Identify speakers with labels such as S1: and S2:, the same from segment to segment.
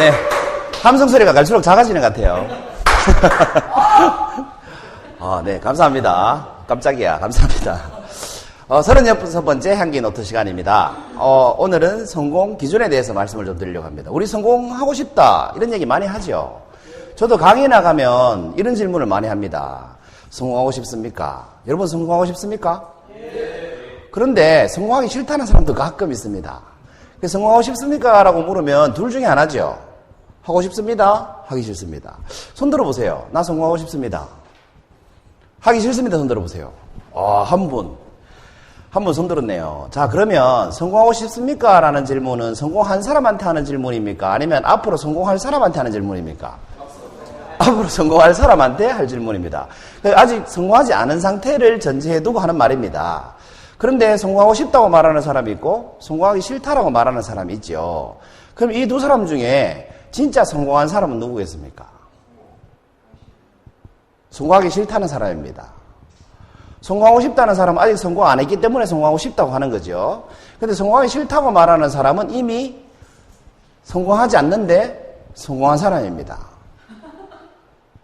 S1: 네. 함성 소리가 갈수록 작아지는 것 같아요. 네, 감사합니다. 깜짝이야. 감사합니다. 36번째 향기 노트 시간입니다. 오늘은 성공 기준에 대해서 말씀을 좀 드리려고 합니다. 우리 성공하고 싶다. 이런 얘기 많이 하죠. 저도 강의 나가면 이런 질문을 많이 합니다. 성공하고 싶습니까? 여러분 성공하고 싶습니까? 그런데 성공하기 싫다는 사람도 가끔 있습니다. 성공하고 싶습니까? 라고 물으면 둘 중에 하나죠. 하고 싶습니다. 하기 싫습니다. 손 들어보세요. 나 성공하고 싶습니다. 하기 싫습니다. 손 들어보세요. 한 분 손 들었네요. 자, 그러면 성공하고 싶습니까? 라는 질문은 성공한 사람한테 하는 질문입니까? 아니면 앞으로 성공할 사람한테 하는 질문입니까? 앞으로 성공할 사람한테 할 질문입니다. 아직 성공하지 않은 상태를 전제해두고 하는 말입니다. 그런데 성공하고 싶다고 말하는 사람이 있고 성공하기 싫다라고 말하는 사람이 있죠. 그럼 이 두 사람 중에 진짜 성공한 사람은 누구겠습니까? 성공하기 싫다는 사람입니다. 성공하고 싶다는 사람은 아직 성공 안 했기 때문에 성공하고 싶다고 하는 거죠. 그런데 성공하기 싫다고 말하는 사람은 이미 성공하지 않는데 성공한 사람입니다.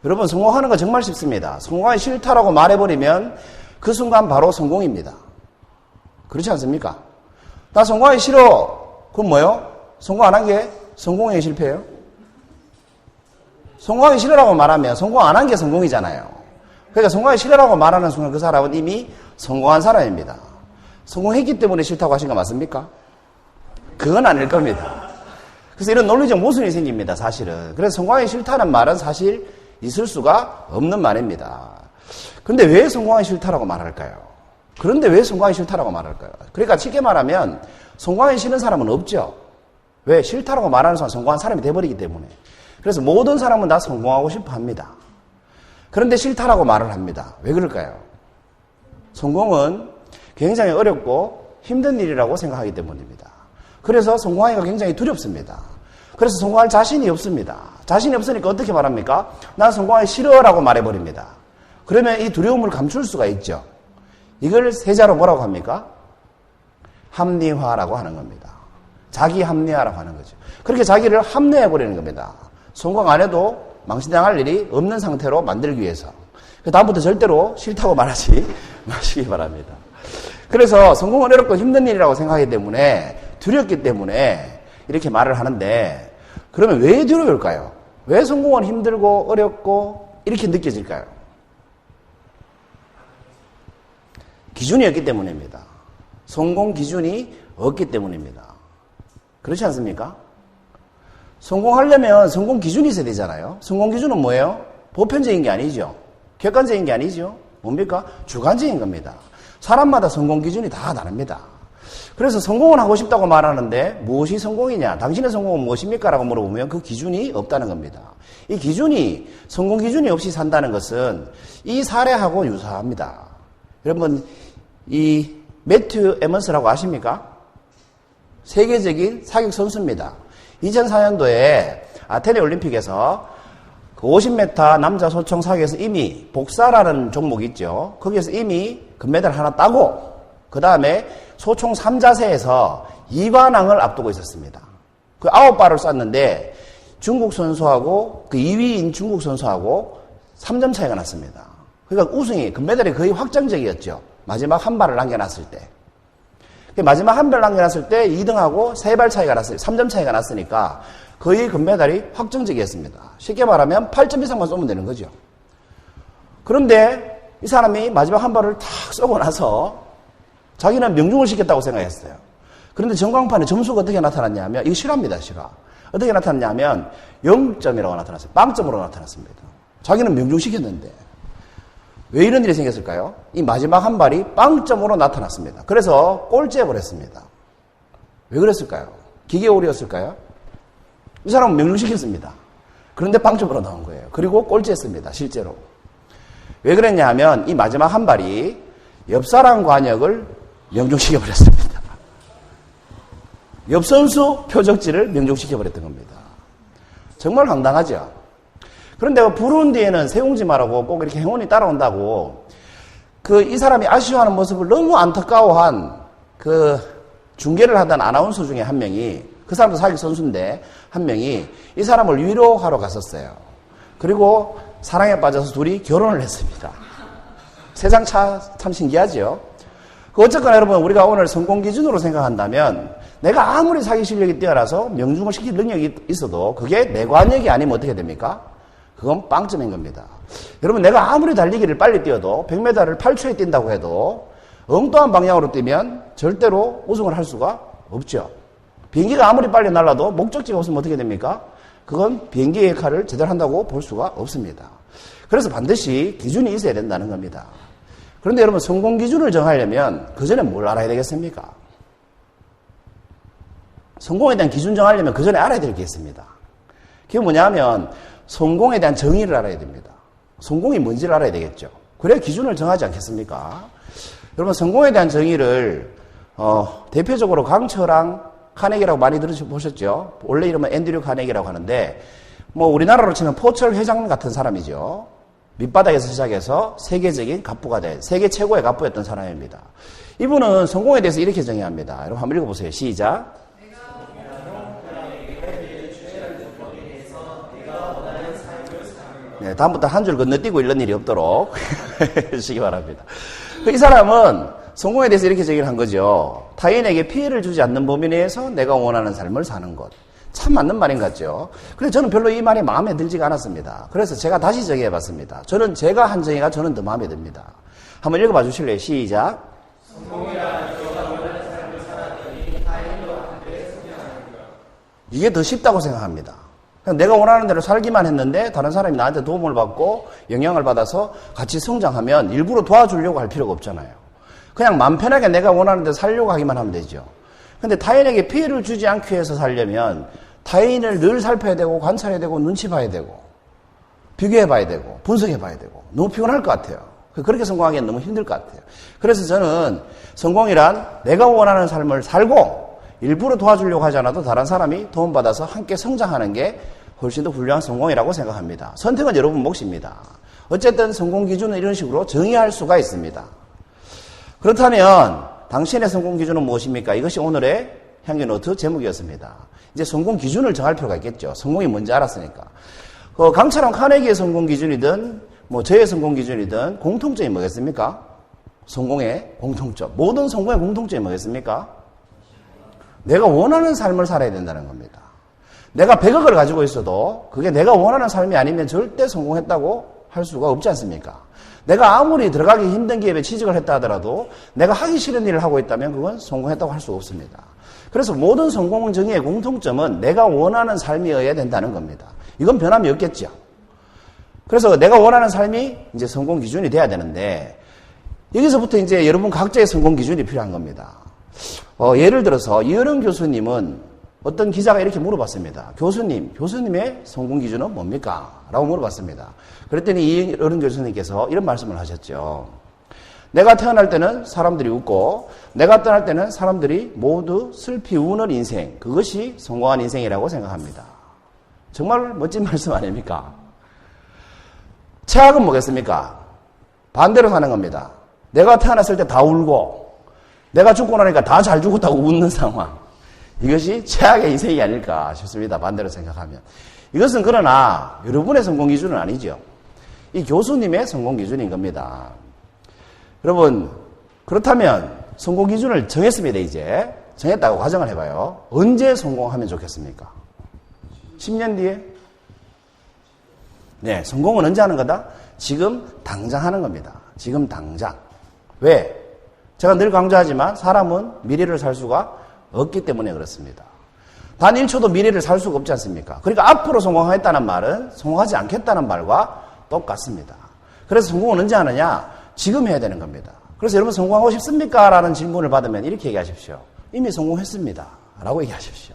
S1: 여러분, 성공하는 거 정말 쉽습니다. 성공하기 싫다라고 말해버리면 그 순간 바로 성공입니다. 그렇지 않습니까? 나 성공하기 싫어. 그럼 뭐요? 성공 안 한 게 성공의 실패예요? 성공하기 싫으라고 말하면 성공 안 한 게 성공이잖아요. 그러니까 성공하기 싫으라고 말하는 순간 그 사람은 이미 성공한 사람입니다. 성공했기 때문에 싫다고 하신 거 맞습니까? 그건 아닐 겁니다. 그래서 이런 논리적 모순이 생깁니다, 사실은. 그래서 성공하기 싫다는 말은 사실 있을 수가 없는 말입니다. 그런데 왜 성공하기 싫다라고 말할까요? 그러니까 쉽게 말하면 성공하기 싫은 사람은 없죠. 왜? 싫다라고 말하는 사람은 성공한 사람이 돼버리기 때문에. 그래서 모든 사람은 다 성공하고 싶어 합니다. 그런데 싫다라고 말을 합니다. 왜 그럴까요? 성공은 굉장히 어렵고 힘든 일이라고 생각하기 때문입니다. 그래서 성공하기가 굉장히 두렵습니다. 그래서 성공할 자신이 없습니다. 자신이 없으니까 어떻게 말합니까? 난 성공하기 싫어라고 말해버립니다. 그러면 이 두려움을 감출 수가 있죠. 이걸 세자로 뭐라고 합니까? 합리화라고 하는 겁니다. 자기 합리화라고 하는 거죠. 그렇게 자기를 합리화해버리는 겁니다. 성공 안 해도 망신당할 일이 없는 상태로 만들기 위해서. 다음부터 절대로 싫다고 말하지 마시기 바랍니다. 그래서 성공은 어렵고 힘든 일이라고 생각하기 때문에 두렵기 때문에 이렇게 말을 하는데 그러면 왜 두려울까요? 왜 성공은 힘들고 어렵고 이렇게 느껴질까요? 기준이 없기 때문입니다. 성공 기준이 없기 때문입니다. 그렇지 않습니까? 성공하려면 성공 기준이 있어야 되잖아요. 성공 기준은 뭐예요? 보편적인 게 아니죠. 객관적인 게 아니죠. 뭡니까? 주관적인 겁니다. 사람마다 성공 기준이 다 다릅니다. 그래서 성공을 하고 싶다고 말하는데 무엇이 성공이냐? 당신의 성공은 무엇입니까? 라고 물어보면 그 기준이 없다는 겁니다. 이 기준이, 성공 기준이 없이 산다는 것은 이 사례하고 유사합니다. 여러분, 이 매튜 에먼스라고 아십니까? 세계적인 사격 선수입니다. 2004년도에 아테네 올림픽에서 그 50m 남자 소총 사격에서 이미 복사라는 종목이 있죠. 거기에서 이미 금메달 하나 따고 그 다음에 소총 3자세에서 2관왕을 앞두고 있었습니다. 그 9발을 쐈는데 중국 선수하고 그 2위인 중국 선수하고 3점 차이가 났습니다. 그러니까 우승이 금메달이 거의 확정적이었죠. 마지막 한 발을 남겨놨을 때. 마지막 한 발 남겨놨을 때 2등하고 3발 차이가 났어요. 3점 차이가 났으니까 거의 금메달이 확정적이었습니다. 쉽게 말하면 8점 이상만 쏘면 되는 거죠. 그런데 이 사람이 마지막 한 발을 탁 쏘고 나서 자기는 명중을 시켰다고 생각했어요. 그런데 전광판에 점수가 어떻게 나타났냐면 이거 실화입니다. 실화. 어떻게 나타났냐면 0점이라고 나타났어요. 빵점으로 나타났습니다. 자기는 명중시켰는데 왜 이런 일이 생겼을까요? 이 마지막 한 발이 빵점으로 나타났습니다. 그래서 꼴찌해버렸습니다. 왜 그랬을까요? 기계오류였을까요? 이 사람은 명중시켰습니다. 그런데 빵점으로 나온 거예요. 그리고 꼴찌했습니다. 실제로. 왜 그랬냐 하면 이 마지막 한 발이 옆사람 관역을 명중시켜버렸습니다. 옆 선수 표적지를 명중시켜버렸던 겁니다. 정말 황당하죠? 그런데 부룬디에는 세웅지마라고 꼭 이렇게 행운이 따라온다고 이 사람이 아쉬워하는 모습을 너무 안타까워한 중계를 하던 아나운서 중에 한 명이, 그 사람도 사기 선수인데 한 명이 이 사람을 위로하러 갔었어요. 그리고 사랑에 빠져서 둘이 결혼을 했습니다. 세상 참 신기하죠. 어쨌거나 여러분, 우리가 오늘 성공 기준으로 생각한다면 내가 아무리 사기 실력이 뛰어나서 명중을 시킬 능력이 있어도 그게 내관력이 아니면 어떻게 됩니까? 그건 빵점인 겁니다. 여러분, 내가 아무리 달리기를 빨리 뛰어도 100m를 8초에 뛴다고 해도 엉뚱한 방향으로 뛰면 절대로 우승을 할 수가 없죠. 비행기가 아무리 빨리 날아도 목적지가 없으면 어떻게 됩니까? 그건 비행기의 역할을 제대로 한다고 볼 수가 없습니다. 그래서 반드시 기준이 있어야 된다는 겁니다. 그런데 여러분, 성공 기준을 정하려면 그 전에 뭘 알아야 되겠습니까? 성공에 대한 기준 정하려면 그 전에 알아야 될 게 있습니다. 그게 뭐냐면 성공에 대한 정의를 알아야 됩니다. 성공이 뭔지를 알아야 되겠죠. 그래야 기준을 정하지 않겠습니까? 여러분, 성공에 대한 정의를 대표적으로 강철랑 카네기라고 많이 들어보셨죠? 원래 이름은 앤드류 카네기라고 하는데, 뭐 우리나라로 치면 포철 회장 같은 사람이죠. 밑바닥에서 시작해서 세계적인 갑부가 된, 세계 최고의 갑부였던 사람입니다. 이분은 성공에 대해서 이렇게 정의합니다. 여러분 한번 읽어보세요. 시작. 네, 다음부터 한 줄 건너뛰고 읽는 일이 없도록 해주시기 바랍니다. 이 사람은 성공에 대해서 이렇게 정의를 한 거죠. 타인에게 피해를 주지 않는 범위 내에서 내가 원하는 삶을 사는 것. 참 맞는 말인 것 같죠. 그래서 저는 별로 이 말이 마음에 들지가 않았습니다. 그래서 제가 다시 정의해봤습니다. 제가 한 정의가 저는 더 마음에 듭니다. 한번 읽어봐 주실래요? 시작. 이게 더 쉽다고 생각합니다. 내가 원하는 대로 살기만 했는데 다른 사람이 나한테 도움을 받고 영향을 받아서 같이 성장하면 일부러 도와주려고 할 필요가 없잖아요. 그냥 마음 편하게 내가 원하는 대로 살려고 하기만 하면 되죠. 근데 타인에게 피해를 주지 않기 위해서 살려면 타인을 늘 살펴야 되고 관찰해야 되고 눈치 봐야 되고 비교해 봐야 되고 분석해 봐야 되고 너무 피곤할 것 같아요. 그렇게 성공하기엔 너무 힘들 것 같아요. 그래서 저는 성공이란 내가 원하는 삶을 살고 일부러 도와주려고 하지 않아도 다른 사람이 도움받아서 함께 성장하는 게 훨씬 더 훌륭한 성공이라고 생각합니다. 선택은 여러분 몫입니다. 어쨌든 성공 기준은 이런 식으로 정의할 수가 있습니다. 그렇다면 당신의 성공 기준은 무엇입니까? 이것이 오늘의 향기노트 제목이었습니다. 이제 성공 기준을 정할 필요가 있겠죠. 성공이 뭔지 알았으니까. 강철한 카네기의 성공 기준이든 뭐 저의 성공 기준이든 공통점이 뭐겠습니까? 성공의 공통점. 모든 성공의 공통점이 뭐겠습니까? 내가 원하는 삶을 살아야 된다는 겁니다. 내가 100억을 가지고 있어도 그게 내가 원하는 삶이 아니면 절대 성공했다고 할 수가 없지 않습니까? 내가 아무리 들어가기 힘든 기업에 취직을 했다 하더라도 내가 하기 싫은 일을 하고 있다면 그건 성공했다고 할 수가 없습니다. 그래서 모든 성공 정의의 공통점은 내가 원하는 삶이어야 된다는 겁니다. 이건 변함이 없겠죠. 그래서 내가 원하는 삶이 이제 성공 기준이 돼야 되는데 여기서부터 이제 여러분 각자의 성공 기준이 필요한 겁니다. 예를 들어서 이어른 교수님은 어떤 기자가 이렇게 물어봤습니다. 교수님의 성공 기준은 뭡니까? 라고 물어봤습니다. 그랬더니 이어른 교수님께서 이런 말씀을 하셨죠. 내가 태어날 때는 사람들이 웃고 내가 떠날 때는 사람들이 모두 슬피 우는 인생, 그것이 성공한 인생이라고 생각합니다. 정말 멋진 말씀 아닙니까? 최악은 뭐겠습니까? 반대로 사는 겁니다. 내가 태어났을 때 다 울고 내가 죽고 나니까 다 잘 죽었다고 웃는 상황. 이것이 최악의 인생이 아닐까 싶습니다. 반대로 생각하면. 이것은 그러나 여러분의 성공 기준은 아니죠. 이 교수님의 성공 기준인 겁니다. 여러분, 그렇다면 성공 기준을 정했습니다. 이제 정했다고 가정을 해봐요. 언제 성공하면 좋겠습니까? 10년 뒤에? 네, 성공은 언제 하는 거다? 지금 당장 하는 겁니다. 지금 당장. 왜? 제가 늘 강조하지만 사람은 미래를 살 수가 없기 때문에 그렇습니다. 단 1초도 미래를 살 수가 없지 않습니까? 그러니까 앞으로 성공하겠다는 말은 성공하지 않겠다는 말과 똑같습니다. 그래서 성공은 언제 하느냐? 지금 해야 되는 겁니다. 그래서 여러분 성공하고 싶습니까? 라는 질문을 받으면 이렇게 얘기하십시오. 이미 성공했습니다. 라고 얘기하십시오.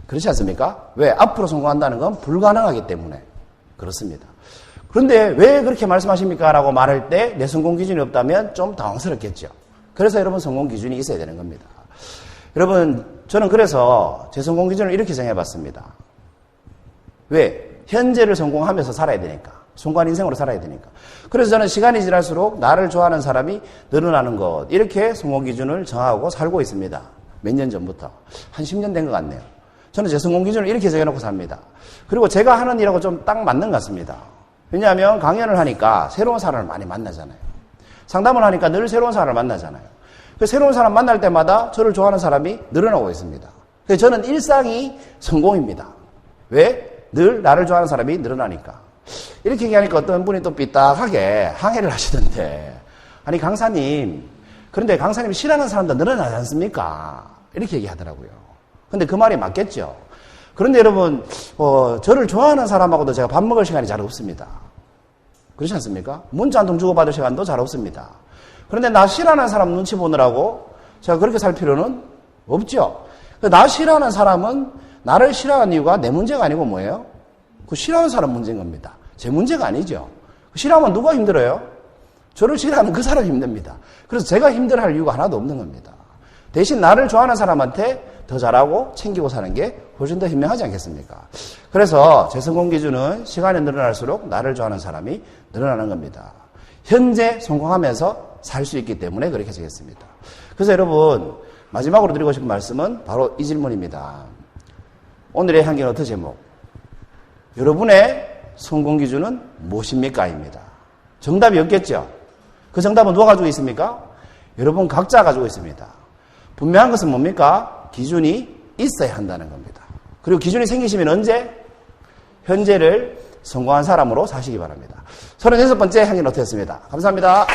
S1: 그렇지 않습니까? 왜? 앞으로 성공한다는 건 불가능하기 때문에 그렇습니다. 그런데 왜 그렇게 말씀하십니까? 라고 말할 때 내 성공 기준이 없다면 좀 당황스럽겠죠. 그래서 여러분 성공 기준이 있어야 되는 겁니다. 여러분, 저는 그래서 제 성공 기준을 이렇게 정해봤습니다. 왜? 현재를 성공하면서 살아야 되니까. 성공한 인생으로 살아야 되니까. 그래서 저는 시간이 지날수록 나를 좋아하는 사람이 늘어나는 것, 이렇게 성공 기준을 정하고 살고 있습니다. 몇 년 전부터. 한 10년 된 것 같네요. 저는 제 성공 기준을 이렇게 정해놓고 삽니다. 그리고 제가 하는 일하고 좀 딱 맞는 것 같습니다. 왜냐하면 강연을 하니까 새로운 사람을 많이 만나잖아요. 상담을 하니까 늘 새로운 사람을 만나잖아요. 그 새로운 사람 만날 때마다 저를 좋아하는 사람이 늘어나고 있습니다. 그래서 저는 일상이 성공입니다. 왜? 늘 나를 좋아하는 사람이 늘어나니까. 이렇게 얘기하니까 어떤 분이 또 삐딱하게 항해를 하시던데, 아니 강사님, 그런데 강사님 싫어하는 사람도 늘어나지 않습니까? 이렇게 얘기하더라고요. 근데 그 말이 맞겠죠. 그런데 여러분, 저를 좋아하는 사람하고도 제가 밥 먹을 시간이 잘 없습니다. 그렇지 않습니까? 문자 한 통 주고받을 시간도 잘 없습니다. 그런데 나 싫어하는 사람 눈치 보느라고 제가 그렇게 살 필요는 없죠. 나 싫어하는 사람은 나를 싫어하는 이유가 내 문제가 아니고 뭐예요? 그 싫어하는 사람 문제인 겁니다. 제 문제가 아니죠. 싫어하면 누가 힘들어요? 저를 싫어하면 그 사람이 힘듭니다. 그래서 제가 힘들어할 이유가 하나도 없는 겁니다. 대신 나를 좋아하는 사람한테 더 잘하고 챙기고 사는 게 훨씬 더 현명하지 않겠습니까? 그래서 제 성공 기준은 시간이 늘어날수록 나를 좋아하는 사람이 늘어나는 겁니다. 현재 성공하면서 살 수 있기 때문에 그렇게 정했습니다. 그래서 여러분, 마지막으로 드리고 싶은 말씀은 바로 이 질문입니다. 오늘의 향기 노트 제목, 여러분의 성공 기준은 무엇입니까? 입니다. 정답이 없겠죠? 그 정답은 누가 가지고 있습니까? 여러분 각자 가지고 있습니다. 분명한 것은 뭡니까? 기준이 있어야 한다는 겁니다. 그리고 기준이 생기시면 언제? 현재를 성공한 사람으로 사시기 바랍니다. 36번째 향기 노트였습니다. 감사합니다.